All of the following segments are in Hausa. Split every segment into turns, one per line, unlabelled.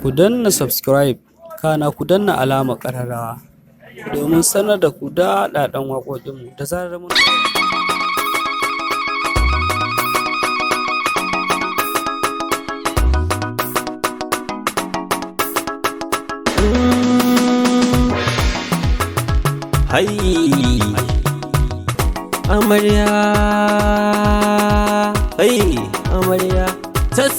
Ku danna subscribe kana ku danna alamar ƙararrawa domin sanar da ku daɗaɗɗen waƙoƙinmu da zarar mun
Hai amarya, hai amarya, tas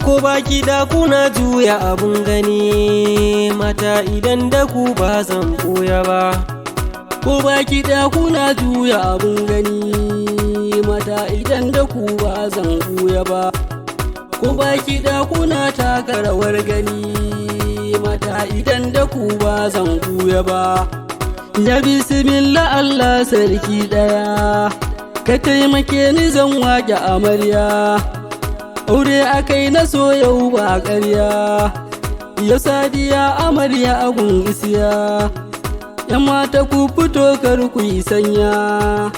ko baki da kuna juya abun gani mata idan da ku ba zan ɓoya ba.
ko baki da kuna juya abun gani mata idan da ku ba zan ɓuya ba. Ko baki da kuna taka rawar gani mata idan da ku ba zan ɓuya ba. Ya bismillah Allah sarki ɗaya, ka taimake ni zan waƙe amarya. Aure akai na so yau ba ƙarya, ya sadiya amarya agun isiya. Yan mata ku fito kar ku yi sanya,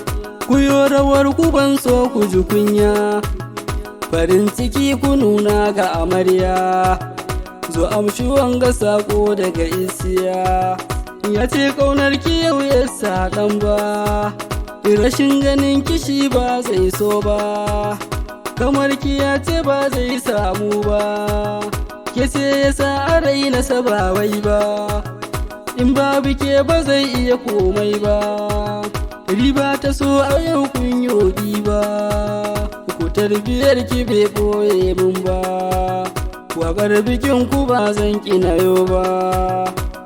ku yo rawar ku ban so ku ji kunya. Farin ciki ku nuna ga amarya, zo amshi wanga sako daga isiya. Ya ce ƙaunar ki yau ya sa ɗan ba, rashin ganin kishi ba zai so ba. Kamar ki ya ce ba zai samu ba, ke ce ya sa a raina saba wai ba. In babu ke ba zai iya komai ba, riba ta so a yau kun yodi ba. Ku tarbiyar ki bai ɓoye mun ba, waƙar bikin ku ba zan ƙina yau ba.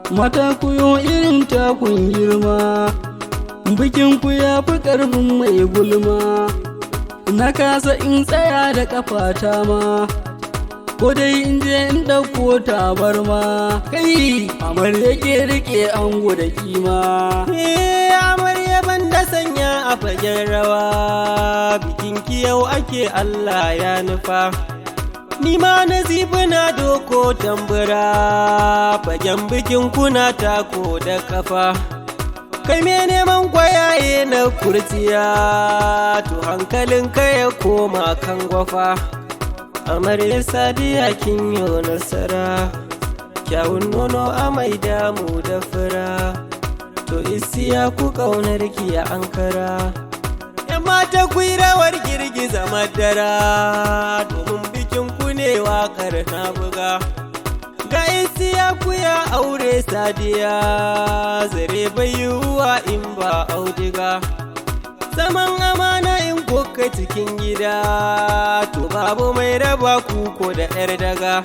Mata ku yo irin takun girma, bikin ku ya fi ƙarfin mai gulma. Na kasa in tsaya da ƙafata ma, ko dai in je in ɗauko tabarma. Kai amarya ke riƙe ango da kima.
Amarya banda sanya a fagen rawa, bikin ki yau ake Allah ya nufa. Ni ma nazifi na doko tambura, fagen bikin kuna tako da kafa. Kai me neman kwayaye na kurciya, to hankalin ka ya koma kan gwafa. Amarya sadiya kin yo nasara, kyawun nono a mai damu da fura. To isiya ku ƙaunar ki ya ankara, yan mata ku yi rawar girgiza madara, domin bikin ku ne waƙar na buga. Ga isiya ku ya aure sadiya, zare bai yiwuwa in ba audiga. Zaman amana in kuka cikin gida, to babu mai raba ku ko da ‘yar daga.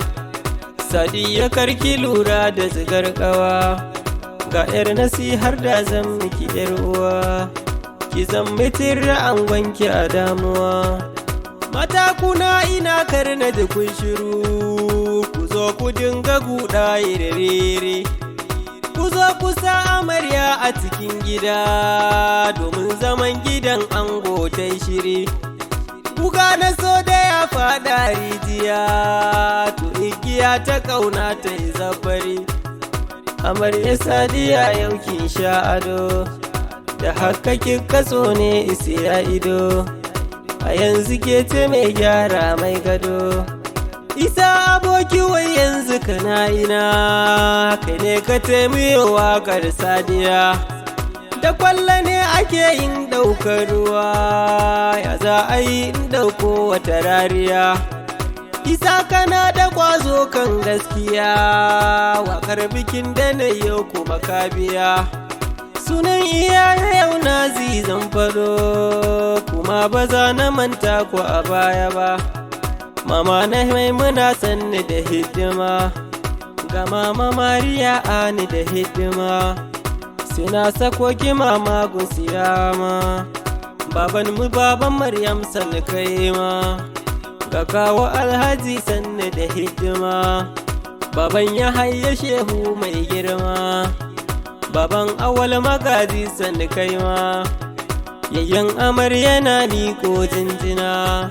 Sadiya karki lura da zigar ƙawa, ga ‘yar nasihar da zan miki ‘yar uwa. Ki zan mitin angonki a damuwa. Mata kuna ina karna da kun shiru, ku zo ku dinga guda rere. Ku zo ku sa amarya a cikin gida, domin zaman gidan ango ta shiri. Kuka na so da ya faɗa rijiya, to igiya ta ƙauna ta yi zafari. Amarya sadiya yau kin sha ado, da haka kika so ne isiya ido. A yanzu ke ce mai gyara mai gado, isa aboki wai yanzu kana ina. Kai ne ka taimiyo waƙar sadiya, da kwallo ne ake yin ɗaukar ruwa. Ya za a yi in ɗauko wata rariya, isa kana da ƙwazo kan gaskiya. Waƙar bikin da na yau kuma ka biya. Sunan iyaye yau na zan fado, kuma ba za na manta ku a baya ba. Mama na Maimuna sanni da hidima, ga mama Mariya ani da hidima. Suna sako ki mama Gusiyama, baban mu baban Maryam sanni kai ma. Ga kawo Alhaji sanni da hidima, baban ya hayya Shehu mai girma. Baban Awal Magaji sanni kai ma, yayyan amarya na miko jinjina.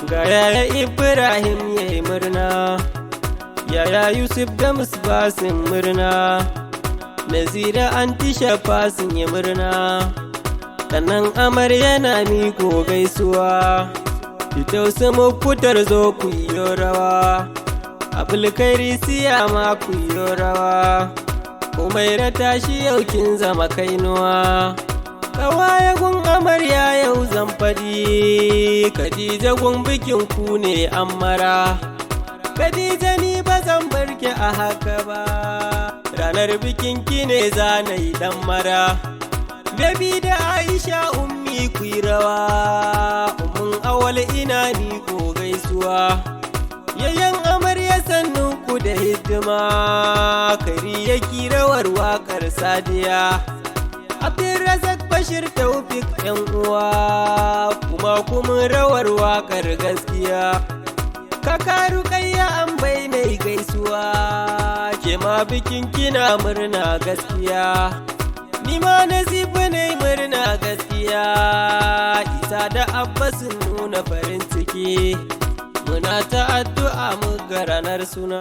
Ga yaya Ibrahim yayi murna, yaya Yusuf da Musbasin murna. Nazira anti Shafa sun yi murna, sannan amarya na miko gaisuwa. Fito su mu fitar zo ku yi rawa, Abulkairi siya ma ku yi rawa, Umaira tashi yau kin zama kainuwa. Kawaye gun amarya yau zan faɗi, Khadija gun bikin ku ne ammara. Khadija ni ba zan barki a haka ba, ranar bikin ki ne za na yi dan mara. Baby da Aisha ummi ku yi rawa, ummin Awal ina ni ko gaisuwa. Yayan amarya sannun ku da hidima, Kari yaki rawar waƙar Sadiya. Abdulrazak Bashir Taufik ‘yan uwa, kuma rawar waƙar gaskiya. Kaka Rukayya an bai mai gaisuwa, ke ma bikin kina murna gaskiya. Ni ma Nazifu ne murna gaskiya, Isa da Abba sun nuna farin ciki. Muna ta addu'a mu ga ranar suna.